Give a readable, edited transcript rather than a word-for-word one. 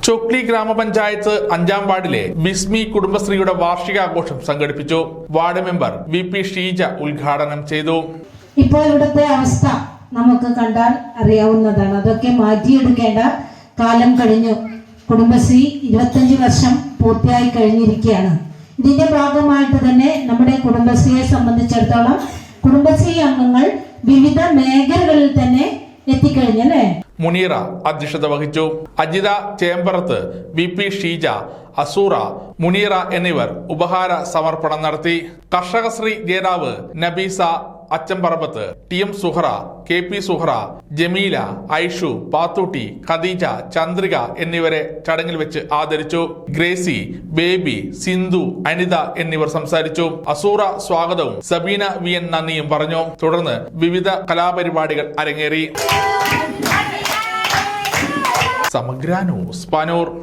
ചൊക്ലി ഗ്രാമപഞ്ചായത്ത് 5-ാം വാർഡിലെ ബിസ്മി കുടുംബശ്രീയുടെ വാർഷികാഘോഷം സംഘടിപ്പിച്ചു. വാർഡ് മെമ്പർ VP ഷീജ ഉദ്ഘാടനം ചെയ്തു. ഇപ്പോൾ ഇവിടുത്തെ അവസ്ഥ നമുക്ക് കണ്ടാൽ അറിയാവുന്നതാണ്. അതൊക്കെ മാറ്റിയെടുക്കേണ്ട കാലം കഴിഞ്ഞു. കുടുംബശ്രീ 25 വർഷം പൂർത്തിയായി കഴിഞ്ഞിരിക്കുകയാണ്. ഇതിന്റെ ഭാഗമായിട്ട് തന്നെ നമ്മുടെ കുടുംബശ്രീയെ സംബന്ധിച്ചിടത്തോളം കുടുംബശ്രീ അംഗങ്ങൾ വിവിധ മേഖലകളിൽ തന്നെ എത്തിക്കഴിഞ്ഞല്ലേ. മുനീറ അധ്യക്ഷത വഹിച്ചു. അജിത ചേമ്പറത്ത്, VP ഷീജ, അസൂറ, മുനീറ എന്നിവർ ഉപഹാര സമർപ്പണം നടത്തി. കർഷകശ്രീ ജേതാവ് നബീസ അച്ചമ്പറമ്പത്ത്, TM സുഹറ, KP സുഹറ, ജമീല, ഐഷു, പാത്തൂട്ടി, ഖദീജ, ചന്ദ്രിക എന്നിവരെ ചടങ്ങിൽ വെച്ച് ആദരിച്ചു. ഗ്രേസി, ബേബി, സിന്ധു, അനിത എന്നിവർ സംസാരിച്ചു. അസൂറ സ്വാഗതവും സബീന VN നന്ദിയും പറഞ്ഞു. തുടർന്ന് വിവിധ കലാപരിപാടികൾ അരങ്ങേറി. സമഗ്ര ന്യൂസ്, പാനൂർ.